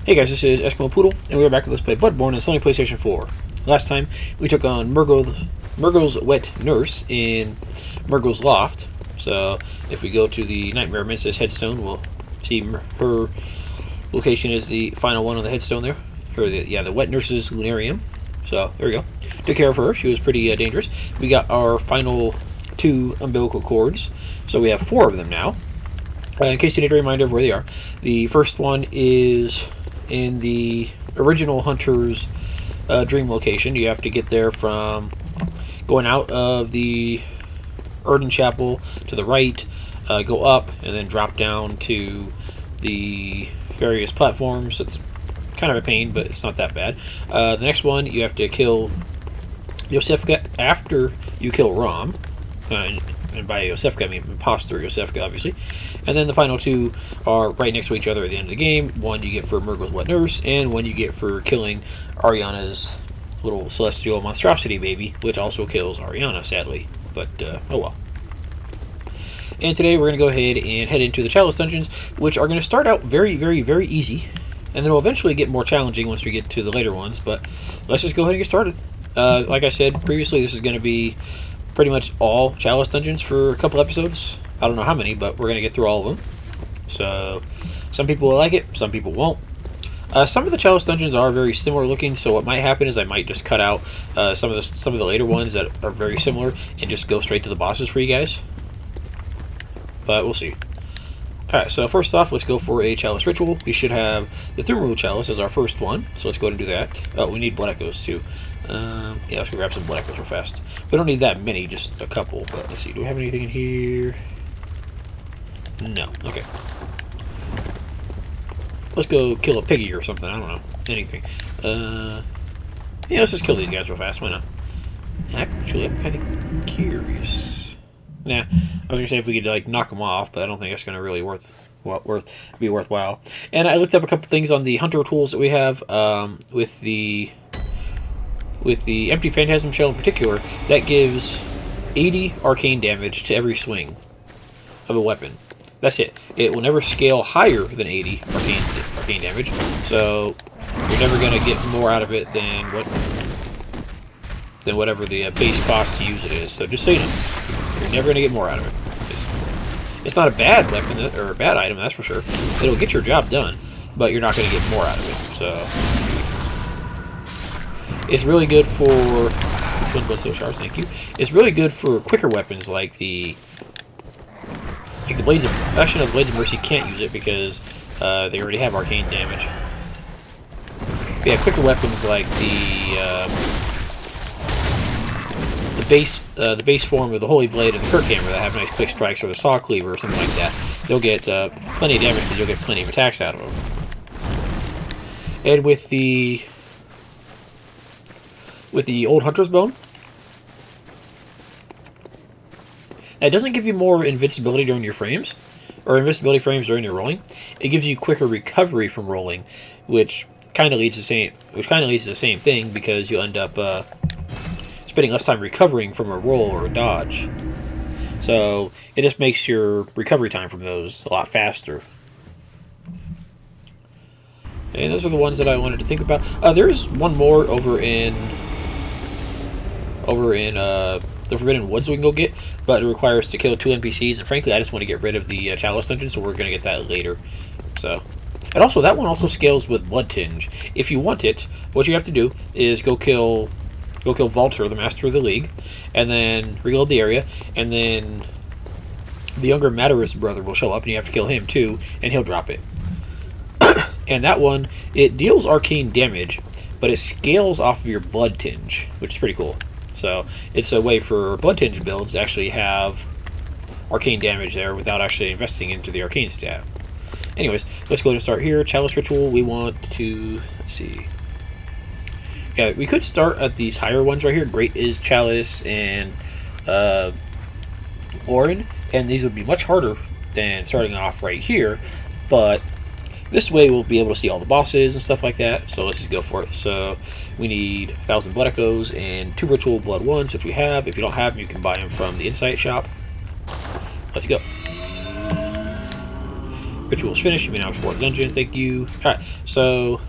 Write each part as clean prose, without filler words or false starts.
Hey guys, this is Eskimo Poodle, and we're back with Let's Play Bloodborne on Sony PlayStation 4. Last time, we took on Murgo's Wet Nurse in Murgo's Loft. So, if we go to the Nightmare Princess headstone, we'll see her location is the final one on the headstone there. The Wet Nurse's Lunarium. So, there we go. Took care of her. She was pretty dangerous. We got our final 2 umbilical cords. So, we have 4 of them now. In case you need a reminder of where they are, the first one is in the original Hunter's dream location. You have to get there from going out of the Erden Chapel to the right, go up, and then drop down to the various platforms. It's kind of a pain, but it's not that bad. The next one, you have to kill Yosefka after you kill Rom. And by Yosefka, I mean imposter Yosefka, obviously. And then the final 2 are right next to each other at the end of the game. One you get for Murgo's Wet Nurse, and one you get for killing Ariana's little celestial monstrosity baby, which also kills Ariana, sadly. But, oh well. And today we're going to go ahead and head into the Chalice Dungeons, which are going to start out very, very, very easy. And then will eventually get more challenging once we get to the later ones. But let's just go ahead and get started. Like I said previously, this is going to be pretty much all Chalice Dungeons for a couple episodes. I don't know how many, but we're going to get through all of them. So, some people will like it, some people won't. Some of the Chalice Dungeons are very similar looking, so what might happen is I might just cut out some of the later ones that are very similar and just go straight to the bosses for you guys. But we'll see. Alright, so first off, let's go for a Chalice Ritual. We should have the Pthumeru Chalice as our first one, so let's go ahead and do that. Oh, we need Blood Echoes too. Yeah, let's go grab some Blood Echoes real fast. We don't need that many, just a couple, but let's see, do we have anything in here? No, okay. Let's go kill a piggy or something, I don't know, anything. Yeah, let's just kill these guys real fast, why not? Actually, I'm kind of curious. Nah, I was gonna say if we could like knock them off, but I don't think that's gonna really be worthwhile. And I looked up a couple things on the hunter tools that we have with the Empty Phantasm Shell in particular. That gives 80 arcane damage to every swing of a weapon. That's it. It will never scale higher than 80 arcane damage. So you're never gonna get more out of it than whatever the base cost to use it is. So just so you know, you're never going to get more out of it. It's not a bad weapon, or a bad item, that's for sure. It'll get your job done, but you're not going to get more out of it. So it's really good for... Thank you. It's really good for quicker weapons like the Blades of... Actually, no, the Blades of Mercy can't use it because they already have arcane damage. But yeah, quicker weapons like the base form of the Holy Blade and the Kirk Hammer that have nice quick strikes, or the Saw Cleaver or something like that, they'll get plenty of damage because you'll get plenty of attacks out of them. And with the Old Hunter's Bone, it doesn't give you more invincibility during your frames, or invincibility frames during your rolling. It gives you quicker recovery from rolling, which kind of leads to the same thing because you'll end up spending less time recovering from a roll or a dodge. So it just makes your recovery time from those a lot faster. And those are the ones that I wanted to think about. There's one more over in the Forbidden Woods we can go get, but it requires to kill 2 NPCs, and frankly I just want to get rid of the Chalice Dungeon, so we're going to get that later. So, and also that one also scales with Blood Tinge. If you want it, what you have to do is go kill Valter, the Master of the League, and then reload the area, and then the younger Matarus brother will show up, and you have to kill him too, and he'll drop it. And that one, it deals arcane damage, but it scales off of your Blood Tinge, which is pretty cool. So it's a way for Blood Tinge builds to actually have arcane damage there without actually investing into the arcane stat. Anyways, let's go ahead and start here. Chalice Ritual, we want to, let's see. Yeah, we could start at these higher ones right here. Great is Chalice and Orin, and these would be much harder than starting off right here, but this way we'll be able to see all the bosses and stuff like that, so let's just go for it. So we need 1,000 Blood Echoes and 2 Ritual Blood Ones, which we have. If you don't have them, you can buy them from the Insight shop. Let's go. Ritual's finished. You may now explore the dungeon. Thank you. Alright, so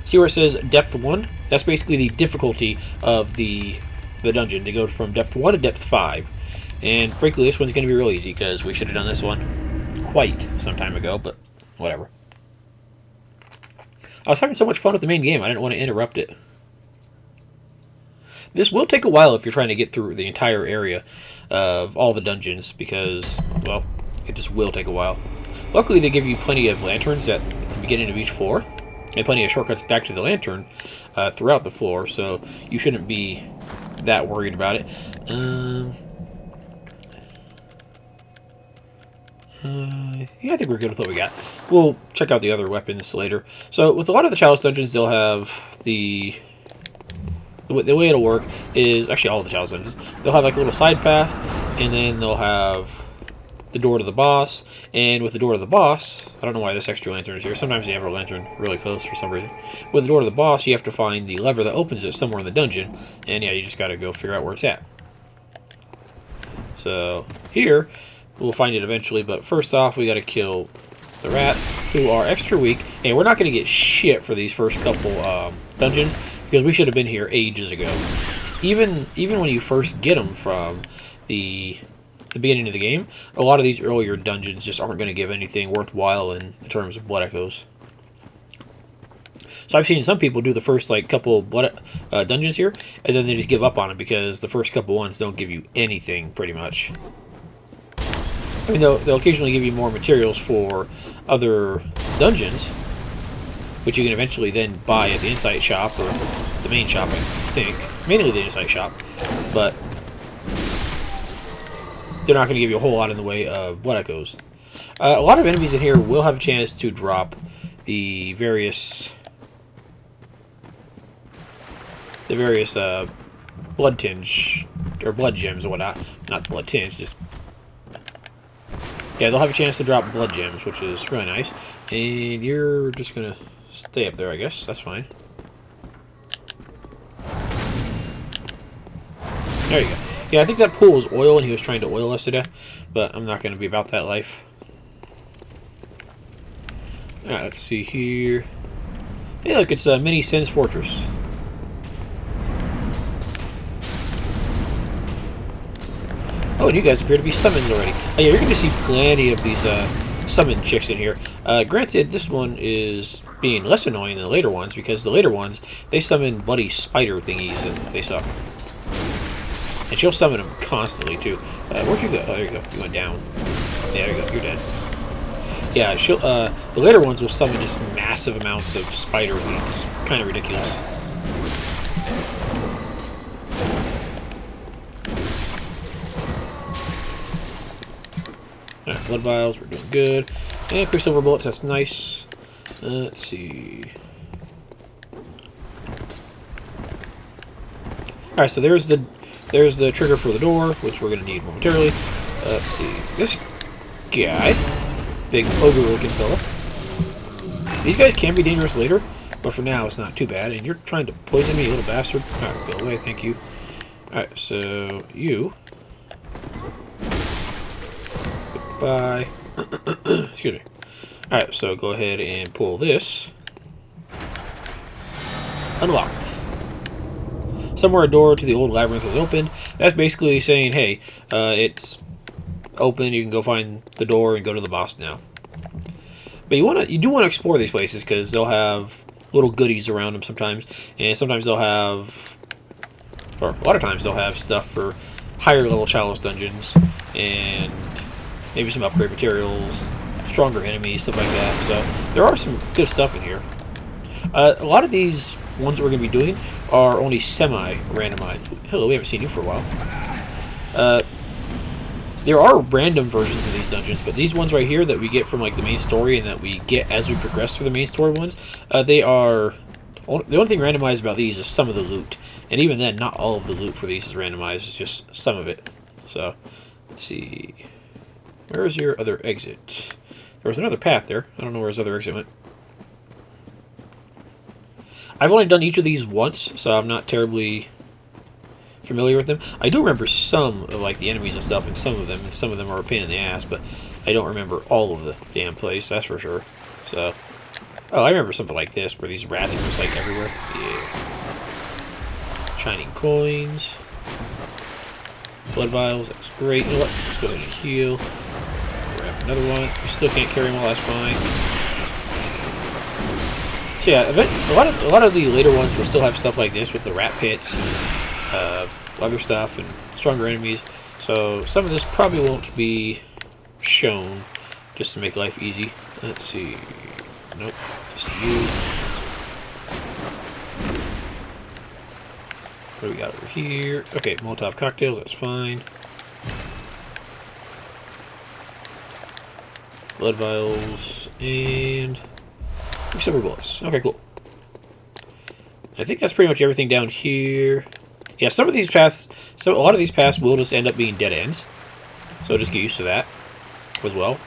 see where it says depth 1? That's basically the difficulty of the dungeon. They go from depth 1 to depth 5. And frankly, this one's going to be real easy because we should have done this one quite some time ago, but whatever. I was having so much fun with the main game, I didn't want to interrupt it. This will take a while if you're trying to get through the entire area of all the dungeons because, well, it just will take a while. Luckily, they give you plenty of lanterns at the beginning of each floor, and plenty of shortcuts back to the lantern throughout the floor, so you shouldn't be that worried about it. Yeah, I think we're good with what we got. We'll check out the other weapons later. So, with a lot of the Chalice Dungeons, they'll have the way it'll work is, actually all of the Chalice Dungeons, they'll have like a little side path, and then they'll have the door to the boss, and with the door to the boss, I don't know why this extra lantern is here, sometimes you have a lantern really close for some reason. With the door to the boss, you have to find the lever that opens it somewhere in the dungeon, and yeah, you just gotta go figure out where it's at. So, here, we'll find it eventually, but first off, we gotta kill the rats, who are extra weak, and we're not gonna get shit for these first couple dungeons, because we should have been here ages ago. Even when you first get them from the beginning of the game, a lot of these earlier dungeons just aren't going to give anything worthwhile in terms of blood echoes. So I've seen some people do the first like couple blood dungeons here, and then they just give up on it because the first couple ones don't give you anything pretty much. I mean, they'll occasionally give you more materials for other dungeons, which you can eventually then buy at the Insight shop or the main shop, I think. Mainly the Insight shop, but they're not going to give you a whole lot in the way of blood echoes. A lot of enemies in here will have a chance to drop the various blood tinge or blood gems or whatnot. Not blood tinge, just yeah, they'll have a chance to drop blood gems, which is really nice. And you're just gonna stay up there, I guess. That's fine. There you go. Yeah, I think that pool was oil, and he was trying to oil us to death, but I'm not going to be about that life. Alright, let's see here. Hey, look, it's Mini Sin's Fortress. Oh, and you guys appear to be summoned already. Oh, yeah, you're going to see plenty of these summon chicks in here. Granted, this one is being less annoying than the later ones, because the later ones, they summon bloody spider thingies, and they suck. And she'll summon them constantly, too. Where'd you go? Oh, there you go. You went down. Yeah, there you go. You're dead. Yeah, she'll, the later ones will summon just massive amounts of spiders, and it's kind of ridiculous. Alright, blood vials. We're doing good. And quicksilver bullets. That's nice. Let's see. Alright, so there's the trigger for the door, which we're going to need momentarily. Let's see. This guy. Big ogre-looking fella. These guys can be dangerous later, but for now it's not too bad. And you're trying to poison me, you little bastard. Alright, go away, thank you. Alright, so you. Goodbye. Excuse me. Alright, so go ahead and pull this. Unlocked. Somewhere a door to the old labyrinth is opened. That's basically saying, hey, it's open, you can go find the door and go to the boss now. But you do want to explore these places because they'll have little goodies around them sometimes, and sometimes they'll have, or a lot of times they'll have stuff for higher level Chalice Dungeons, and maybe some upgrade materials, stronger enemies, stuff like that. So there are some good stuff in here. A lot of these ones that we're going to be doing are only semi-randomized. Hello, we haven't seen you for a while. There are random versions of these dungeons, but these ones right here that we get from like the main story and that we get as we progress through the main story ones, they are... The only thing randomized about these is some of the loot. And even then, not all of the loot for these is randomized, it's just some of it. So, let's see... Where is your other exit? There was another path there. I don't know where his other exit went. I've only done each of these once, so I'm not terribly familiar with them. I do remember some of like the enemies and stuff, and some of them are a pain in the ass, but I don't remember all of the damn place, that's for sure. So, oh, I remember something like this, where these rats are just, like, everywhere. Yeah. Shining coins. Blood vials, that's great. You know what? Let's go ahead and heal. Grab another one. We still can't carry them all, that's fine. So yeah, a lot of the later ones will still have stuff like this with the rat pits and other stuff and stronger enemies. So some of this probably won't be shown just to make life easy. Let's see. Nope, just you. What do we got over here? Okay, Molotov cocktails, that's fine. Blood vials and silver bullets. Okay, cool. I think that's pretty much everything down here. Yeah, some of these paths, a lot of these paths will just end up being dead ends. So just get used to that as well.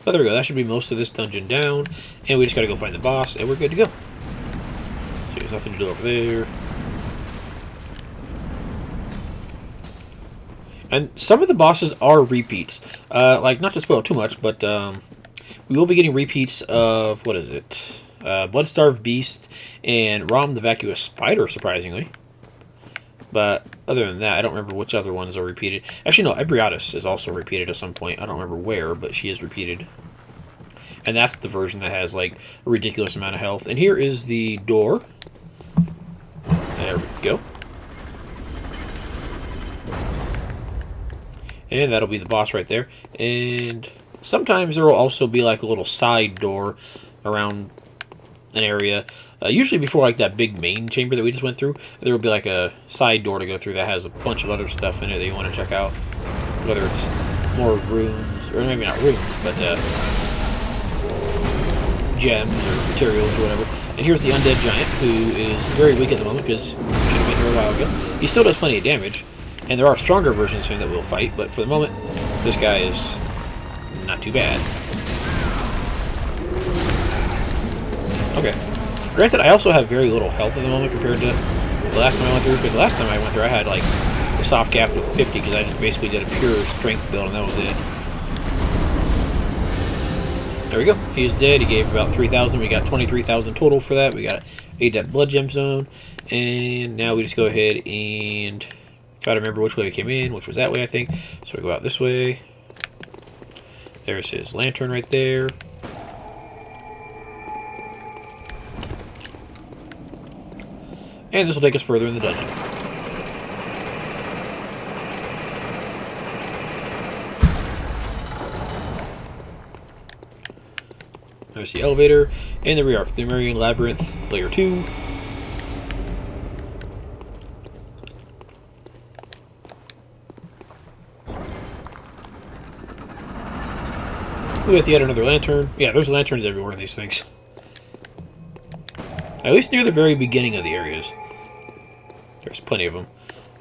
But there we go. That should be most of this dungeon down. And we just got to go find the boss, and we're good to go. So there's nothing to do over there. And some of the bosses are repeats. Like, not to spoil too much, but we will be getting repeats of, what is it? Bloodstarved Beast and Rom the Vacuous Spider, surprisingly. But other than that, I don't remember which other ones are repeated. Actually, no, Ebriatus is also repeated at some point. I don't remember where, but she is repeated. And that's the version that has, like, a ridiculous amount of health. And here is the door. There we go. And that'll be the boss right there. And sometimes there will also be, like, a little side door around an area. Usually before, like, that big main chamber that we just went through, there will be, like, a side door to go through that has a bunch of other stuff in it that you want to check out. Whether it's more rooms, or maybe not rooms, but gems or materials or whatever. And here's the undead giant, who is very weak at the moment because he should have been here a while ago. He still does plenty of damage, and there are stronger versions of him that we'll fight, but for the moment, this guy is not too bad. Okay. Granted, I also have very little health at the moment compared to the last time I went through, because the last time I went through I had like a soft cap with 50 because I just basically did a pure strength build and that was it. There we go. He's dead. He gave about 3,000. We got 23,000 total for that. We got 8 that blood gem zone. And now we just go ahead and try to remember which way we came in, which was that way, I think. So we go out this way. There's his lantern right there. And this will take us further in the dungeon. There's the elevator. And there we are, Pthumeru Labyrinth, Layer 2. We got yet another lantern. Yeah, there's lanterns everywhere in these things. At least near the very beginning of the areas. There's plenty of them.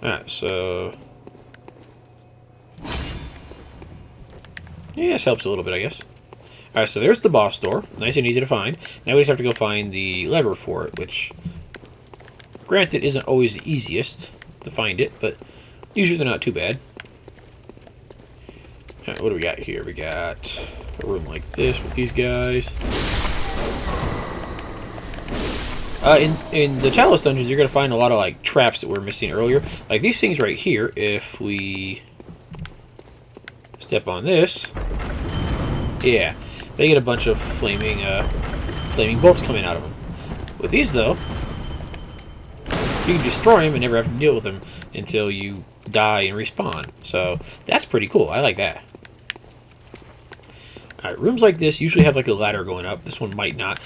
Alright, so... yeah, this helps a little bit, I guess. Alright, so there's the boss door. Nice and easy to find. Now we just have to go find the lever for it, which... granted, isn't always the easiest to find it, but usually they're not too bad. Alright, what do we got here? We got a room like this with these guys. In the Chalice Dungeons, you're going to find a lot of, like, traps that we were missing earlier. Like these things right here, if we step on this, yeah, they get a bunch of flaming bolts coming out of them. With these, though, you can destroy them and never have to deal with them until you die and respawn. So that's pretty cool. I like that. Alright, rooms like this usually have like a ladder going up. This one might not.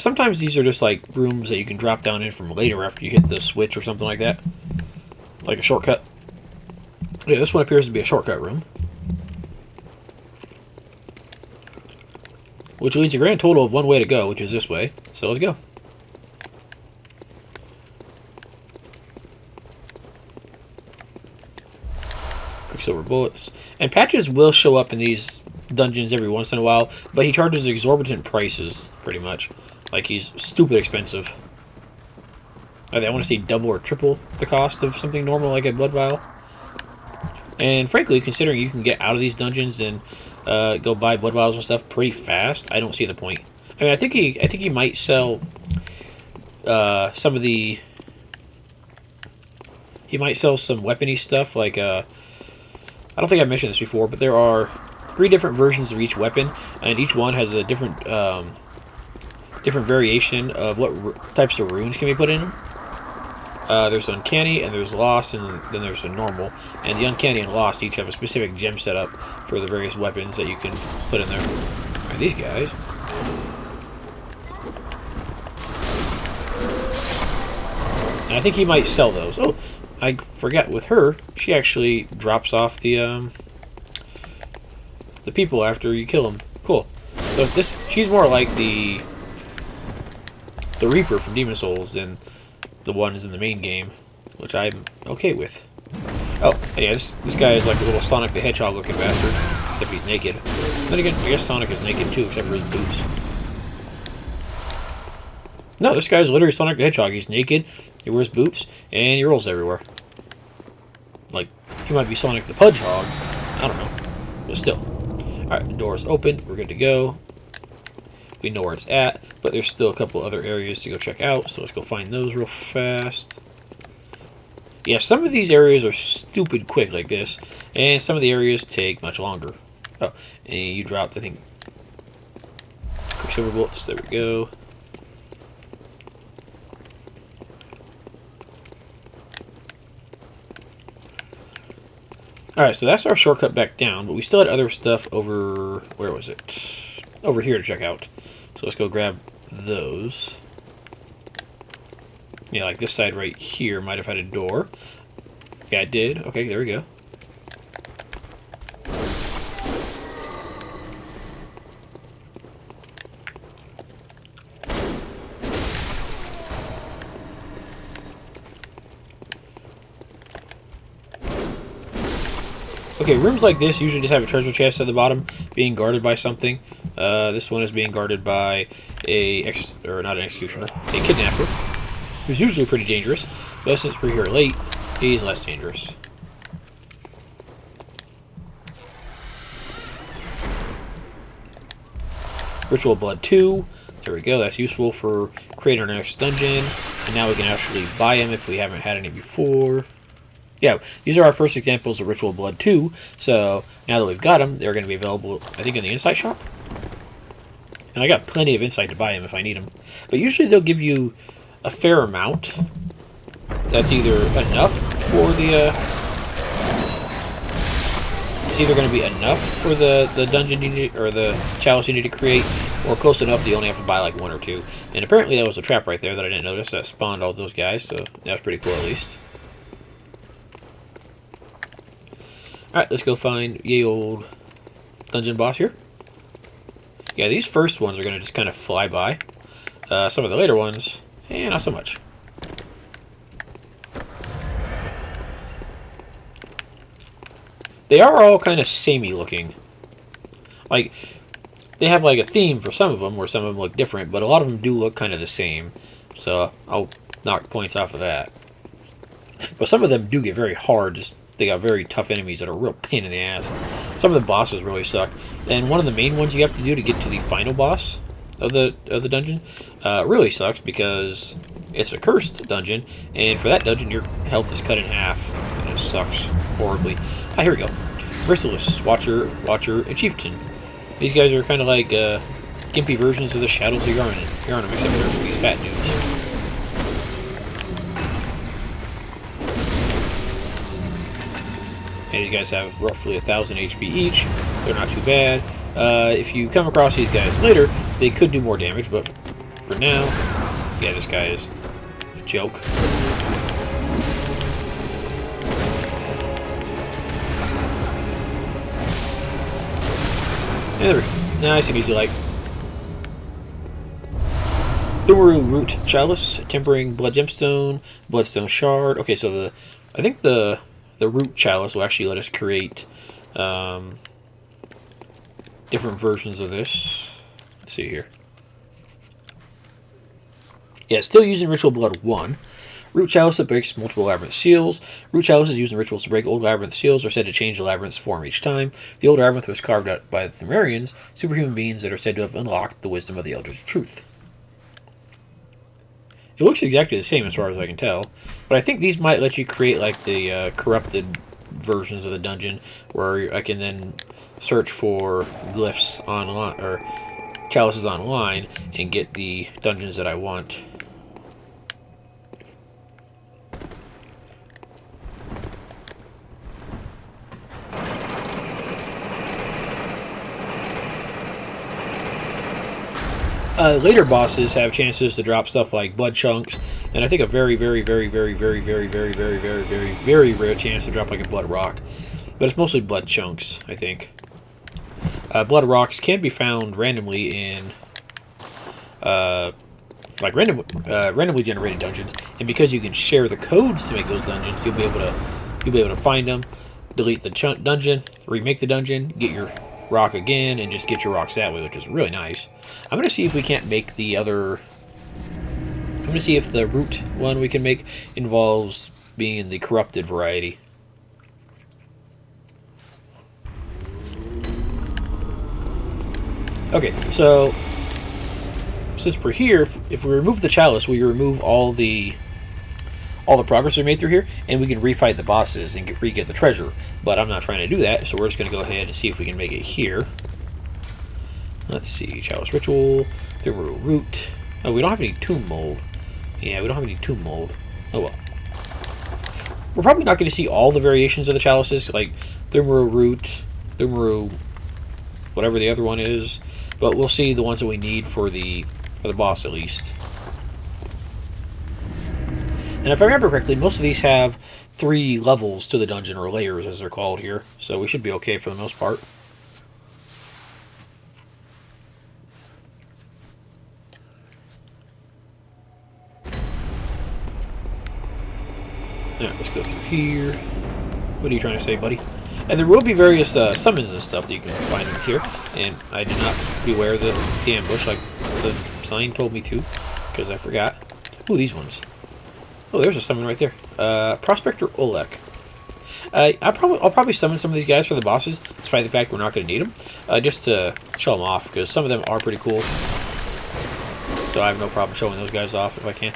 Sometimes these are just like rooms that you can drop down in from later after you hit the switch or something like that. Like a shortcut. Yeah, this one appears to be a shortcut room. Which leads a grand total of one way to go, which is this way. So let's go. Quicksilver bullets. And patches will show up in these dungeons every once in a while, but he charges exorbitant prices, pretty much. Like, he's stupid expensive. I want to say double or triple the cost of something normal like a blood vial. And frankly, considering you can get out of these dungeons and go buy blood vials and stuff pretty fast, I don't see the point. I mean, I think he might sell some of the. He might sell some weapony stuff like I don't think I mentioned this before, but there are 3 different versions of each weapon, and each one has a different different variation of what types of runes can be put in them. There's Uncanny, and there's Lost, and then there's the Normal. And the Uncanny and Lost each have a specific gem setup for the various weapons that you can put in there. Alright, these guys. And I think he might sell those. Oh, I forgot with her, she actually drops off the people after you kill them. Cool. So she's more like the Reaper from Demon Souls than the ones in the main game, which I'm okay with. Oh, yeah, this guy is like a little Sonic the Hedgehog looking bastard, except he's naked. Then again, I guess Sonic is naked too, except for his boots. No, this guy's literally Sonic the Hedgehog. He's naked, he wears boots, and he rolls everywhere. Like, he might be Sonic the Pudgehog, I don't know, but still. Alright, the door's open, we're good to go. We know where it's at, but there's still a couple other areas to go check out, so let's go find those real fast. Yeah, some of these areas are stupid quick like this, and some of the areas take much longer. Oh, and you dropped, I think, Quicksilver bullets. There we go. Alright, so that's our shortcut back down, but we still had other stuff over... Where was it? Over here to check out. So let's go grab those. Yeah, like this side right here might have had a door. Yeah, it did. Okay, there we go. Okay, rooms like this usually just have a treasure chest at the bottom being guarded by something. This one is being guarded by not an executioner, a kidnapper, who's usually pretty dangerous, but since we're here late, he's less dangerous. Ritual Blood 2, there we go, that's useful for creating our next dungeon, and now we can actually buy them if we haven't had any before. Yeah, these are our first examples of Ritual Blood 2, so now that we've got them, they're going to be available, I think, in the Insight Shop. And I got plenty of Insight to buy them if I need them. But usually they'll give you a fair amount that's either enough for the... it's either going to be enough for the dungeon you need, or the chalice you need to create, or close enough that you only have to buy like 1 or 2. And apparently that was a trap right there that I didn't notice that spawned all those guys, so that was pretty cool at least. Alright, let's go find ye old dungeon boss here. Yeah, these first ones are going to just kind of fly by. Some of the later ones, not so much. They are all kind of samey looking. Like, they have like a theme for some of them, where some of them look different, but a lot of them do look kind of the same. So, I'll knock points off of that. But some of them do get very hard, just they got very tough enemies that are a real pain in the ass. Some of the bosses really suck. And one of the main ones you have to do to get to the final boss of the dungeon really sucks because it's a cursed dungeon, and for that dungeon your health is cut in half, and it sucks horribly. Ah, here we go. Merciless, Watcher, and Chieftain. These guys are kind of like gimpy versions of the Shadows of Yharnam, except they're these fat dudes. And these guys have roughly 1,000 HP each. They're not too bad. If you come across these guys later, they could do more damage, but for now, yeah, this guy is a joke. And there we go. Nice and easy, like. Pthumeru Chalice, Tempering Blood Gemstone, Bloodstone Shard. Okay, so I think the root chalice will actually let us create different versions of this. Let's see here. Yeah, still using Ritual Blood 1. Root Chalice that breaks multiple labyrinth seals. Root Chalice is used in rituals to break old labyrinth seals or said to change the labyrinth's form each time. The old labyrinth was carved out by the Pthumerians, superhuman beings that are said to have unlocked the wisdom of the Elders of Truth. It looks exactly the same as far as I can tell, but I think these might let you create like the corrupted versions of the dungeon where I can then search for glyphs online or chalices online and get the dungeons that I want. Later bosses have chances to drop stuff like blood chunks, and I think a very rare chance to drop like a blood rock, but it's mostly blood chunks, I think. Blood rocks can be found randomly in randomly generated dungeons, and because you can share the codes to make those dungeons, you'll be able to find them, delete the dungeon, remake the dungeon, get your rock again, and just get your rocks that way, which is really nice. I'm going to see if we can't make the other... I'm going to see if the root one we can make involves being the corrupted variety. Okay, so since we're here, if we remove the chalice, we remove all the progress we made through here, and we can refight the bosses and re-get the treasure. But I'm not trying to do that, so we're just going to go ahead and see if we can make it here. Let's see, Chalice Ritual, Pthumeru Root. Oh, we don't have any tomb mold. Yeah, we don't have any tomb mold. Oh well. We're probably not going to see all the variations of the chalices, like Pthumeru Root, Pthumeru, whatever the other one is, but we'll see the ones that we need for the boss at least. And if I remember correctly, most of these have 3 levels to the dungeon, or layers as they're called here, so we should be okay for the most part. Alright, let's go through here. What are you trying to say, buddy? And there will be various summons and stuff that you can find in here, and I did not beware of the ambush like the sign told me to, because I forgot. Ooh, these ones. Oh, there's a summon right there. Prospector Olek. I'll probably summon some of these guys for the bosses, despite the fact we're not going to need them, just to show them off, because some of them are pretty cool. So I have no problem showing those guys off if I can.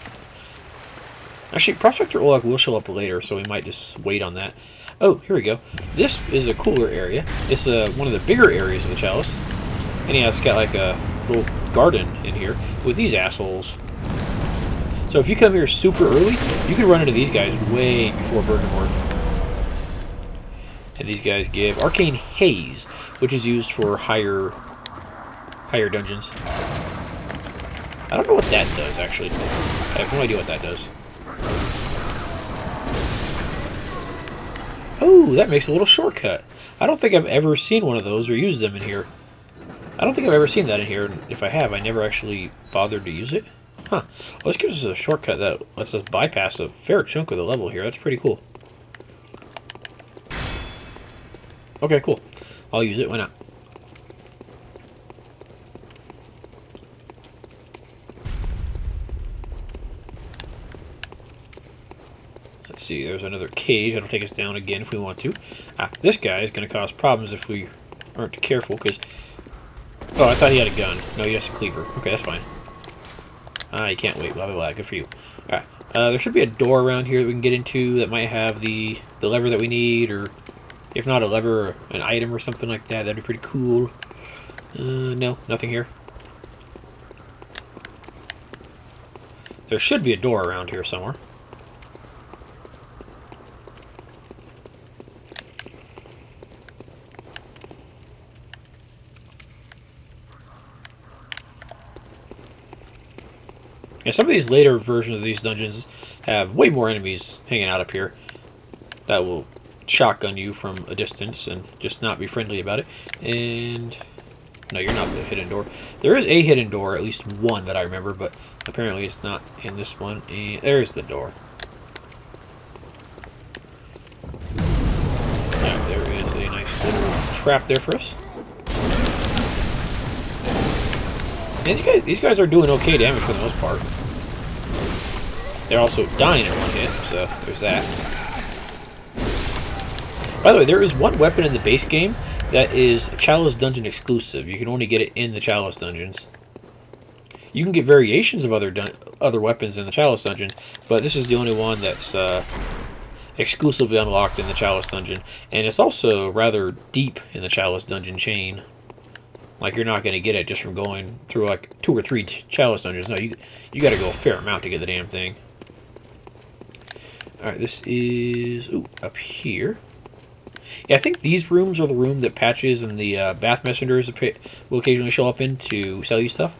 Actually, Prospector Olek will show up later, so we might just wait on that. Oh, here we go. This is a cooler area. It's one of the bigger areas of the Chalice. And yeah, it's got like a little garden in here with these assholes. So if you come here super early, you can run into these guys way before Bergenworth. And these guys give Arcane Haze, which is used for higher dungeons. I don't know what that does, actually. I have no idea what that does. Oh, that makes a little shortcut. I don't think I've ever seen one of those or used them in here. I don't think I've ever seen that in here, and if I have, I never actually bothered to use it. Huh. Well, this gives us a shortcut that lets us bypass a fair chunk of the level here. That's pretty cool. Okay, cool. I'll use it. Why not? Let's see. There's another cage. That'll take us down again if we want to. This guy is going to cause problems if we aren't careful, because... Oh, I thought he had a gun. No, he has a cleaver. Okay, that's fine. You can't wait. Blah, blah, blah. Good for you. Alright. There should be a door around here that we can get into that might have the lever that we need, or if not a lever, an item or something like that. That'd be pretty cool. No, nothing here. There should be a door around here somewhere. Yeah, some of these later versions of these dungeons have way more enemies hanging out up here that will shotgun you from a distance and just not be friendly about it. And no, you're not the hidden door. There is a hidden door, at least one that I remember, but apparently it's not in this one. And there's the door. Yeah, there is a nice little trap there for us. And these guys are doing okay damage for the most part. They're also dying in one hit, so there's that. By the way, there is one weapon in the base game that is Chalice Dungeon exclusive. You can only get it in the Chalice Dungeons. You can get variations of other weapons in the Chalice Dungeons, but this is the only one that's exclusively unlocked in the Chalice Dungeon. And it's also rather deep in the Chalice Dungeon chain. Like, you're not going to get it just from going through like 2 or 3 Chalice Dungeons. No, you got to go a fair amount to get the damn thing. Alright, this is up here. Yeah, I think these rooms are the room that Patches and the Bath Messengers will occasionally show up in to sell you stuff.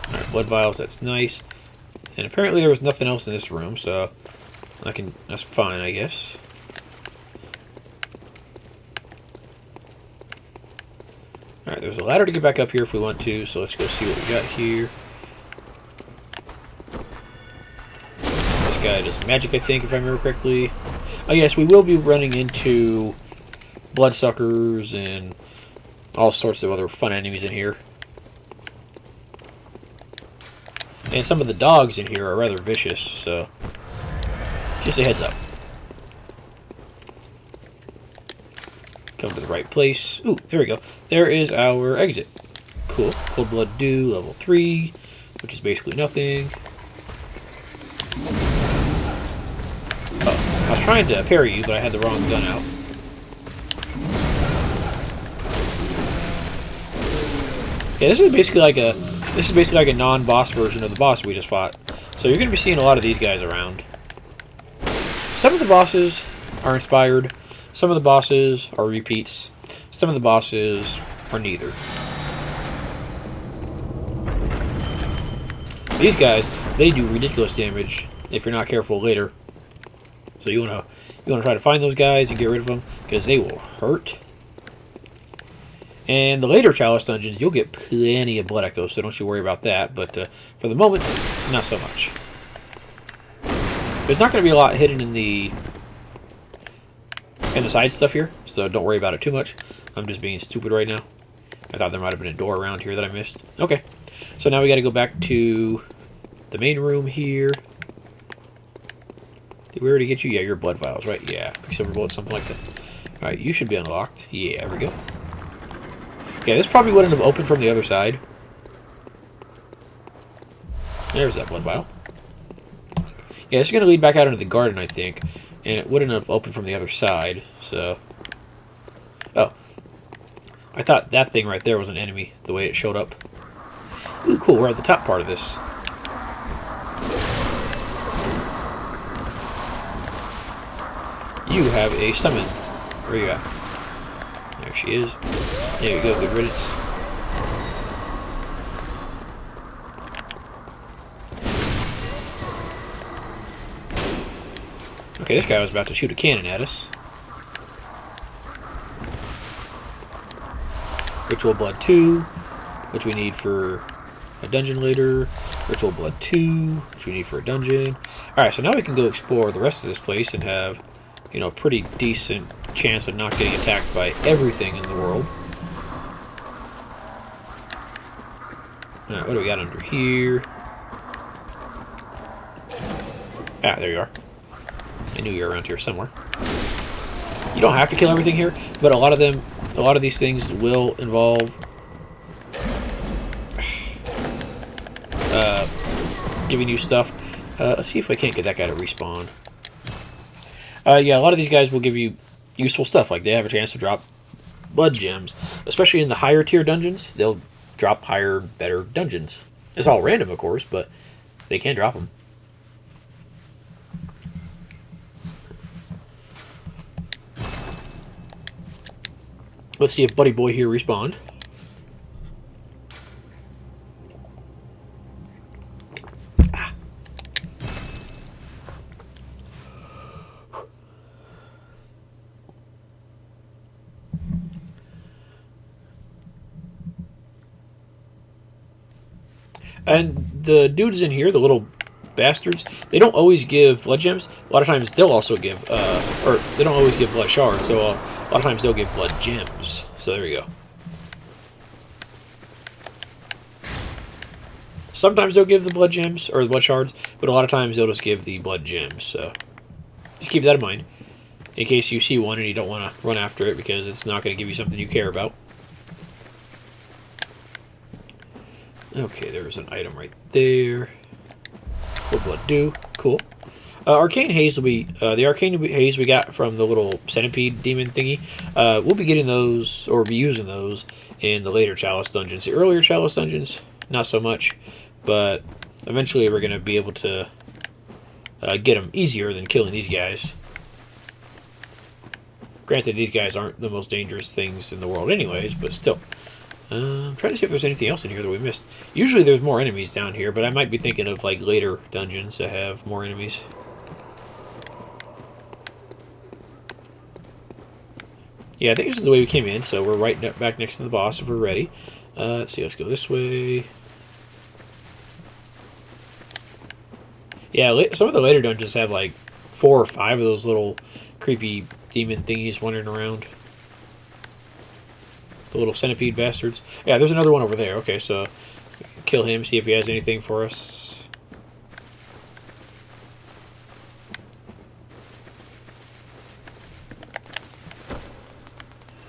Alright, blood vials, that's nice. And apparently there was nothing else in this room, so that's fine, I guess. Alright, there's a ladder to get back up here if we want to, so let's go see what we got here. This guy does magic, I think, if I remember correctly. Oh yes, we will be running into bloodsuckers and all sorts of other fun enemies in here. And some of the dogs in here are rather vicious, so just a heads up. Come to the right place. Ooh, there we go. There is our exit. Cool. Cold Blood Dew, level 3, which is basically nothing. Oh, I was trying to parry you, but I had the wrong gun out. Yeah, this is basically like a non-boss version of the boss we just fought. So you're going to be seeing a lot of these guys around. Some of the bosses are inspired. Some of the bosses are repeats. Some of the bosses are neither. These guys, they do ridiculous damage if you're not careful later. So you wanna try to find those guys and get rid of them because they will hurt. And the later Chalice Dungeons, you'll get plenty of blood echoes, so don't you worry about that. But for the moment, not so much. There's not going to be a lot hidden in the side stuff here, so don't worry about it too much. I'm just being stupid right now. I thought there might have been a door around here that I missed. Okay, so now we got to go back to the main room here. Did we already get you? Yeah, your blood vials, right? Yeah, quicksilver bullets, something like that. All right, you should be unlocked. Yeah, there we go. Yeah, this probably wouldn't have opened from the other side. There's that blood vial. Yeah, this is going to lead back out into the garden, I think. And it wouldn't have opened from the other side, so... Oh. I thought that thing right there was an enemy, the way it showed up. Ooh, cool, we're at the top part of this. You have a summon. Where you at? There she is. There you go, good riddance. Okay, this guy was about to shoot a cannon at us. Ritual Blood 2, which we need for a dungeon later. Ritual Blood 2, which we need for a dungeon. Alright, so now we can go explore the rest of this place and have, you know, a pretty decent chance of not getting attacked by everything in the world. Alright, what do we got under here? Ah, there you are. I knew you were around here somewhere. You don't have to kill everything here, but a lot of these things will involve giving you stuff. Let's see if I can't get that guy to respawn. Yeah, a lot of these guys will give you useful stuff, like they have a chance to drop blood gems, especially in the higher tier dungeons. They'll drop higher, better dungeons. It's all random, of course, but they can drop them. Let's see if Buddy Boy here respawned. Ah. And the dudes in here, the little bastards, they don't always give blood gems. A lot of times they'll also give, or they don't always give blood shards. So A lot of times they'll give blood gems. So there we go. Sometimes they'll give the blood gems, or the blood shards, but a lot of times they'll just give the blood gems. So just keep that in mind, in case you see one and you don't want to run after it, because it's not going to give you something you care about. Okay, there's an item right there. Full blood dew. Cool. Arcane haze will be the arcane haze we got from the little centipede demon thingy. We'll be getting those, or be using those, in the later Chalice Dungeons. The earlier Chalice Dungeons, not so much, but eventually we're going to be able to get them easier than killing these guys. Granted, these guys aren't the most dangerous things in the world anyways, but still. I'm trying to see if there's anything else in here that we missed. Usually there's more enemies down here, but I might be thinking of like later dungeons that have more enemies. Yeah, I think this is the way we came in, so we're right back next to the boss if we're ready. Let's see, let's go this way. Yeah, some of the later dungeons have like 4 or 5 of those little creepy demon thingies wandering around. The little centipede bastards. Yeah, there's another one over there. Okay, so kill him, see if he has anything for us.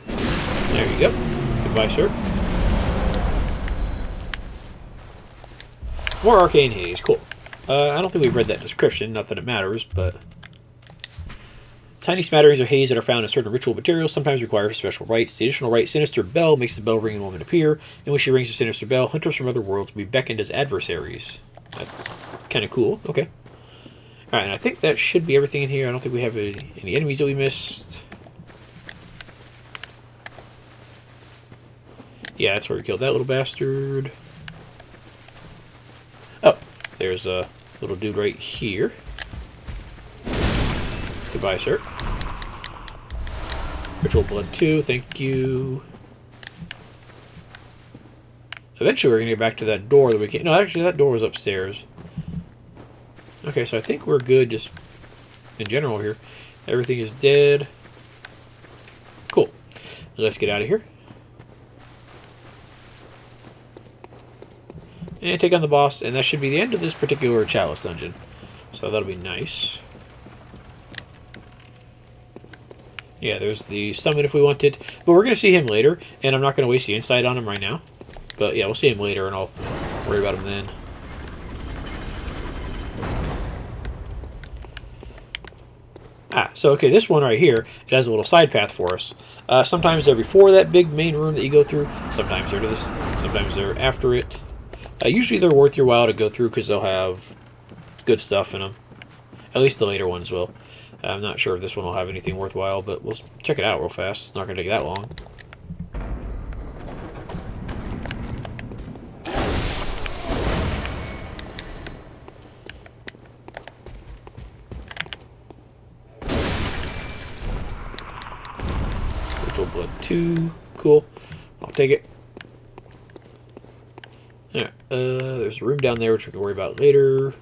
There you go. Goodbye, sir. More arcane haze. Cool. I don't think we've read that description. Not that it matters, but... Tiny smatterings of haze that are found in certain ritual materials sometimes require special rites. The additional rite, Sinister Bell, makes the bell ringing woman appear, and when she rings the Sinister Bell, hunters from other worlds will be beckoned as adversaries. That's kind of cool. Okay. Alright, and I think that should be everything in here. I don't think we have any enemies that we missed. Yeah, that's where we killed that little bastard. Oh, there's a little dude right here. Goodbye, sir. Ritual blood 2, thank you. Eventually we're going to get back to that door that we can't... No, actually that door was upstairs. Okay, so I think we're good just in general here. Everything is dead. Cool. Let's get out of here. And take on the boss, and that should be the end of this particular Chalice Dungeon. So that'll be nice. Yeah, there's the summon if we want it. But we're going to see him later, and I'm not going to waste the insight on him right now. But yeah, we'll see him later, and I'll worry about him then. So okay, this one right here, it has a little side path for us. Sometimes they're before that big main room that you go through. Sometimes they're to this. Sometimes they're after it. Usually they're worth your while to go through because they'll have good stuff in them. At least the later ones will. I'm not sure if this one will have anything worthwhile, but we'll check it out real fast. It's not going to take that long. Ritual blood 2. Cool. I'll take it. Alright, there's a room down there which we can worry about later.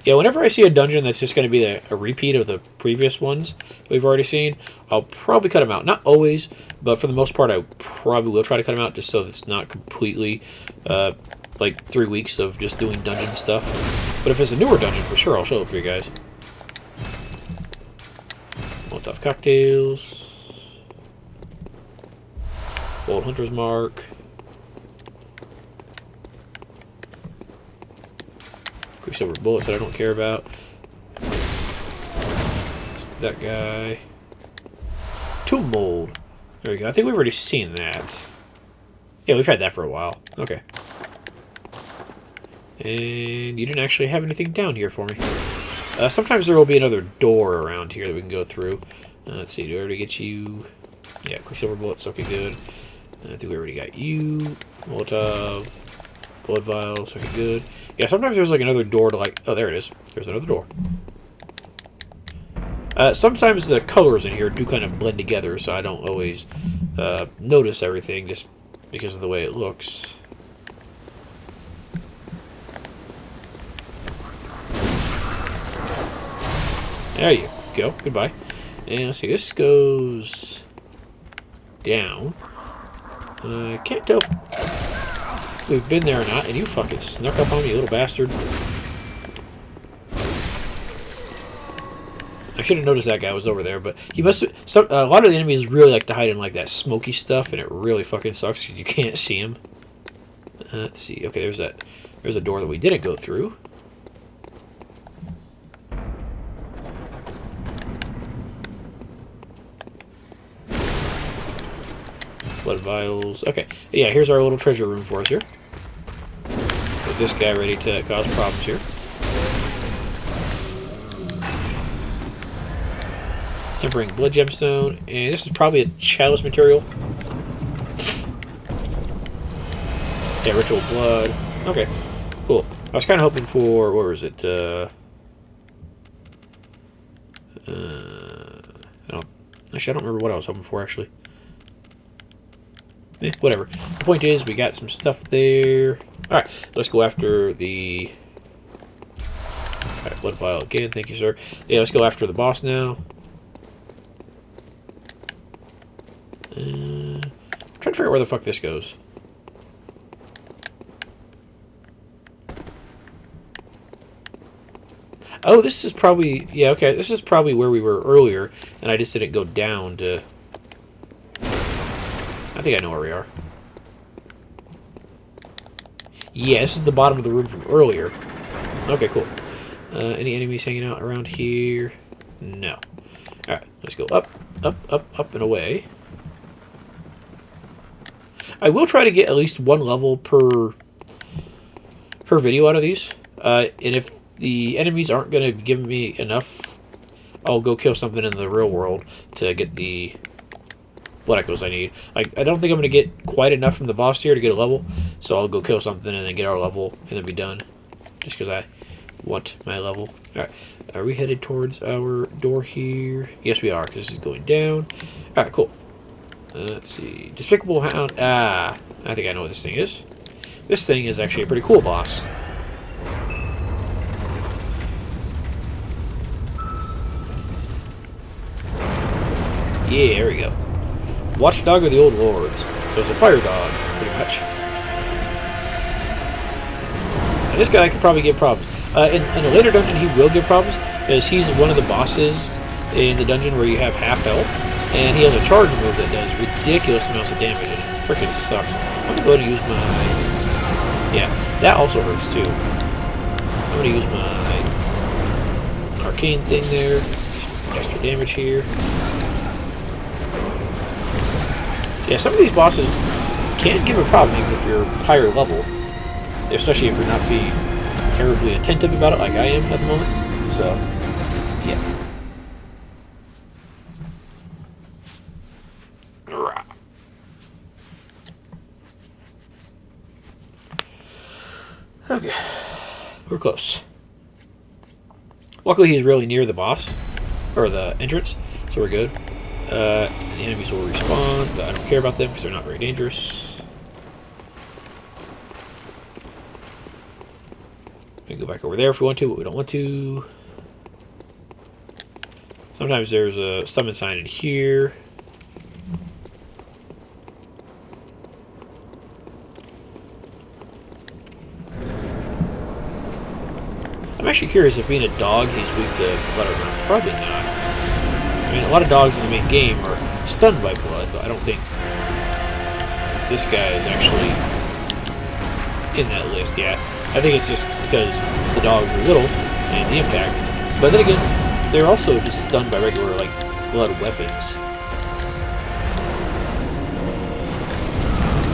Yeah, whenever I see a dungeon that's just going to be a repeat of the previous ones we've already seen, I'll probably cut them out. Not always, but for the most part I probably will try to cut them out just so it's not completely like 3 weeks of just doing dungeon stuff. But if it's a newer dungeon, for sure I'll show it for you guys. Molotov cocktails. Gold Hunter's Mark. Quicksilver bullets that I don't care about. That guy. Tomb mold. There we go. I think we've already seen that. Yeah, we've had that for a while. Okay. And you didn't actually have anything down here for me. Sometimes there will be another door around here that we can go through. Let's see. Do I already get you? Yeah, Quicksilver bullets. Okay, good. I think we already got you. Molotov. Blood vials. Okay, good. Yeah, sometimes there's like another door to like... Oh, there it is. There's another door. Sometimes the colors in here do kind of blend together, so I don't always notice everything just because of the way it looks. There you go. Goodbye. And let's see. This goes down. I can't tell if we've been there or not. And you fucking snuck up on me, you little bastard. I should have noticed that guy was over there, but he must have... a lot of the enemies really like to hide in like that smoky stuff, and it really fucking sucks because you can't see him. Let's see. Okay, there's that. There's a door that we didn't go through. Blood vials. Okay. Yeah, here's our little treasure room for us here. With this guy ready to cause problems here. Tempering blood gemstone. And this is probably a chalice material. Yeah, ritual blood. Okay. Cool. I was kind of hoping for... where is it? Actually, I don't remember what I was hoping for, actually. Whatever. The point is, we got some stuff there. Alright, let's go after the... Alright, blood vial again. Thank you, sir. Yeah, let's go after the boss now. I'm trying to figure out where the fuck this goes. Oh, this is probably... yeah, okay. This is probably where we were earlier, and I just didn't go down to... I think I know where we are. Yeah, this is the bottom of the room from earlier. Okay, cool. Any enemies hanging out around here? No. Alright, let's go up, up, up, up, and away. I will try to get at least one level per video out of these. And if the enemies aren't going to be giving me enough, I'll go kill something in the real world to get the blood echoes I need. I don't think I'm going to get quite enough from the boss here to get a level, so I'll go kill something and then get our level and then be done. Just because I want my level. Alright, are we headed towards our door here? Yes, we are, because this is going down. Alright, cool. Let's see. Despicable Hound. Ah, I think I know what this thing is. This thing is actually a pretty cool boss. Yeah, there we go. Watchdog of the Old Lords. So it's a fire dog, pretty much. Now, this guy could probably give problems. In a later dungeon, he will give problems, because he's one of the bosses in the dungeon where you have half health, and he has a charge move that does ridiculous amounts of damage, and it freaking sucks. I'm gonna go ahead and use my... yeah, that also hurts too. I'm gonna use my arcane thing there. Some extra damage here. Yeah, some of these bosses can give a problem even if you're higher level, especially if you're not being terribly attentive about it like I am at the moment. So, yeah. Okay, we're close. Luckily, he's really near the boss, or the entrance, so we're good. The enemies will respawn, but I don't care about them because they're not very dangerous. We can go back over there if we want to, but we don't want to. Sometimes there's a summon sign in here. I'm actually curious if being a dog he's weak to blood or not. Probably not. I mean, a lot of dogs in the main game are stunned by blood, but I don't think this guy is actually in that list yet. I think it's just because the dogs are little and the impact. But then again, they're also just stunned by regular, like, blood weapons.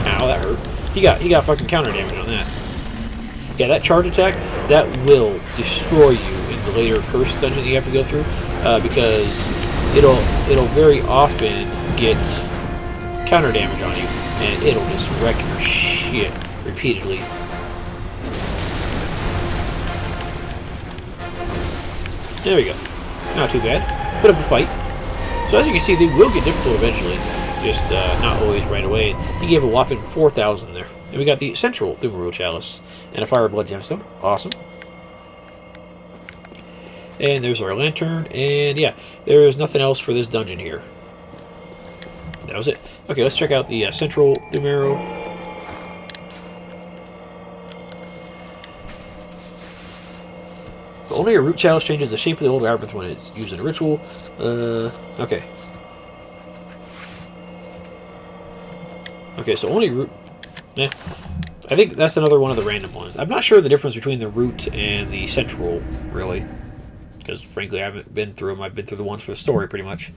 Ow, that hurt. He got fucking counter damage on that. Yeah, that charge attack, that will destroy you in the later curse dungeon that you have to go through, because it'll very often get counter damage on you, and it'll just wreck your shit repeatedly. There we go. Not too bad. Bit of a fight. So as you can see, they will get difficult eventually, just not always right away. He gave a whopping 4,000 there. And we got the central Pthumeru Chalice and a fire blood gemstone. Awesome. And there's our lantern. And yeah, there's nothing else for this dungeon here. That was it. Okay, let's check out the central Pthumeru. Only a root chalice changes the shape of the old labyrinth when it's used in a ritual. Okay. Okay, so only root... Eh. I think that's another one of the random ones. I'm not sure the difference between the root and the central, really. Because, frankly, I haven't been through them. I've been through the ones for the story, pretty much.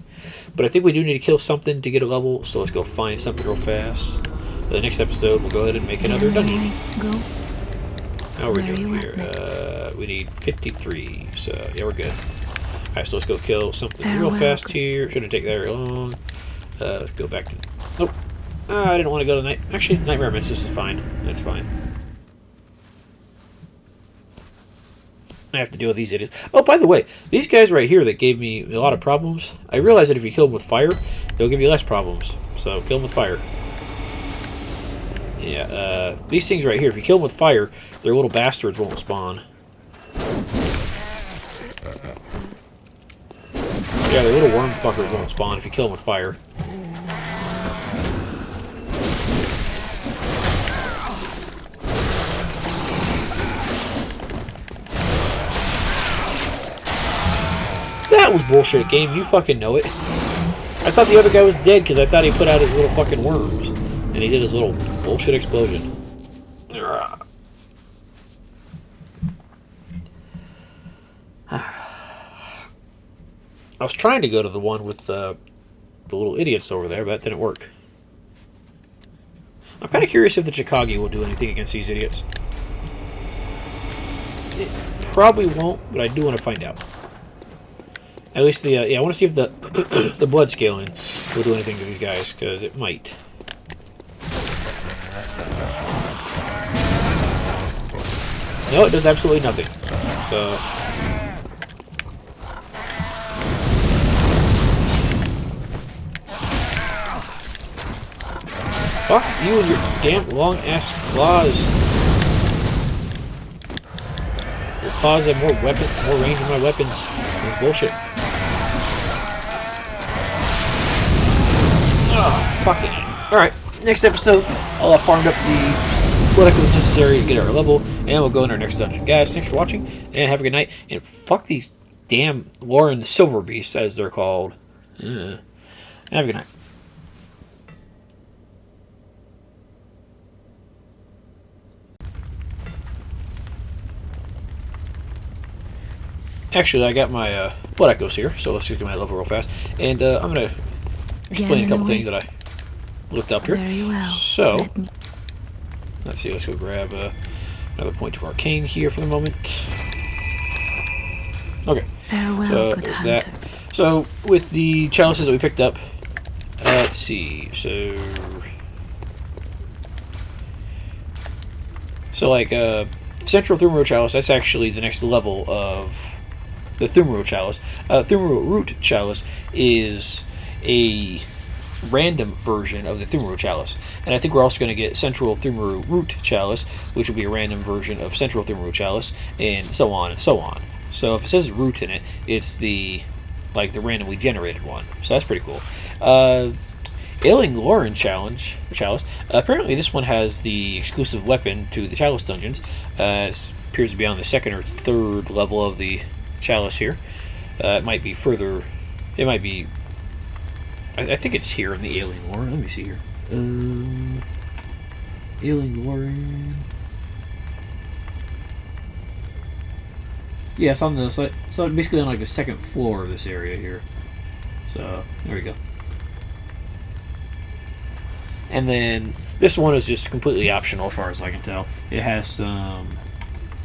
But I think we do need to kill something to get a level, so let's go find something real fast. For the next episode, we'll go ahead and make another dungeon. Go. How are we doing here? We need 53, so yeah, we're good. Alright, so let's go kill something real fast here. Shouldn't take that very long. Let's go back to... Nope. I didn't want to go to night. Actually, Nightmare Missus is fine. That's fine. I have to deal with these idiots. Oh, by the way, these guys right here that gave me a lot of problems, I realized that if you kill them with fire, they'll give you less problems. So, kill them with fire. Yeah, these things right here, if you kill them with fire, their little bastards won't spawn. Yeah, their little worm fuckers won't spawn if you kill them with fire. That was bullshit, game. You fucking know it. I thought the other guy was dead because I thought he put out his little fucking worms. And he did his little bullshit explosion. I was trying to go to the one with the little idiots over there, but that didn't work. I'm kind of curious if the Chikagi will do anything against these idiots. It probably won't, but I do want to find out. At least the yeah, I want to see if the the blood scaling will do anything to these guys, because it might. No, it does absolutely nothing. So fuck you and your damn long ass claws. Your claws have more range than my weapons. It's bullshit. Oh, fucking. Alright, next episode, I'll have farmed up the what was necessary to get our level, and we'll go in our next dungeon. Guys, thanks for watching, and have a good night. And fuck these damn Lauren Silver Beasts, as they're called. Have a good night. Actually, I got my blood echoes here, so let's get my level real fast. And I'm going to explain a couple things that I looked up here. Very well. So, let's see, let's go grab another point of arcane here for the moment. Okay. Farewell, so good there's hunter. that. So, with the chalices that we picked up, let's see, so like, Central Pthumeru Chalice, that's actually the next level of the Pthumeru Chalice. Pthumeru Root Chalice is a random version of the Pthumeru Chalice. And I think we're also going to get Central Pthumeru Root Chalice, which will be a random version of Central Pthumeru Chalice, and so on and so on. So if it says root in it, it's the randomly generated one. So that's pretty cool. Ailing Lauren Chalice. Apparently this one has the exclusive weapon to the Chalice Dungeons. It appears to be on the second or third level of the Chalice here. It might be further... It might be... I think it's here in the Ailing Lauren. Let me see here. Ailing Lauren... Yeah, it's on the... So basically on like the second floor of this area here. So, there we go. And then this one is just completely optional as far as I can tell. It has some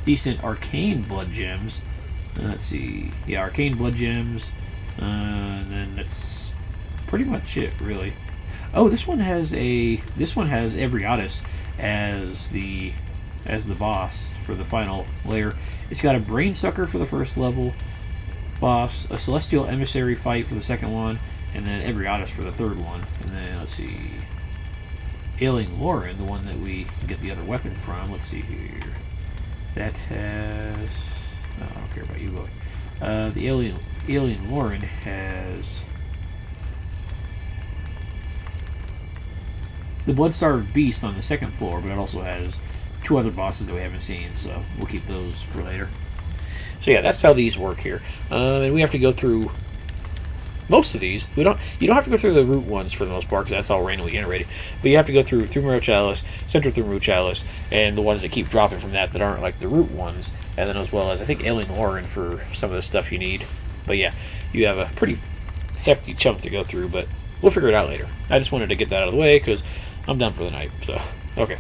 decent arcane blood gems. Let's see. Yeah, arcane blood gems. And then that's pretty much it, really. Oh, this one has Ebriatus as the boss for the final layer. It's got a brain sucker for the first level boss, a celestial emissary fight for the second one, and then Ebriatus for the third one. And then let's see. Ailing Lauren, the one that we get the other weapon from. Let's see here. That has... Oh, I don't care about you, boy. The Alien Lauren has the Bloodstarved Beast on the second floor, but it also has 2 other bosses that we haven't seen, so we'll keep those for later. So yeah, that's how these work here. And we have to go through most of these. You don't have to go through the root ones for the most part, because that's all randomly generated. But you have to go through Pthumeru Chalice, Central Pthumeru Chalice, and the ones that keep dropping from that aren't like the root ones. And then as well as, I think, Alien Lauren for some of the stuff you need. But yeah, you have a pretty hefty chunk to go through, but we'll figure it out later. I just wanted to get that out of the way, because I'm done for the night. So, okay.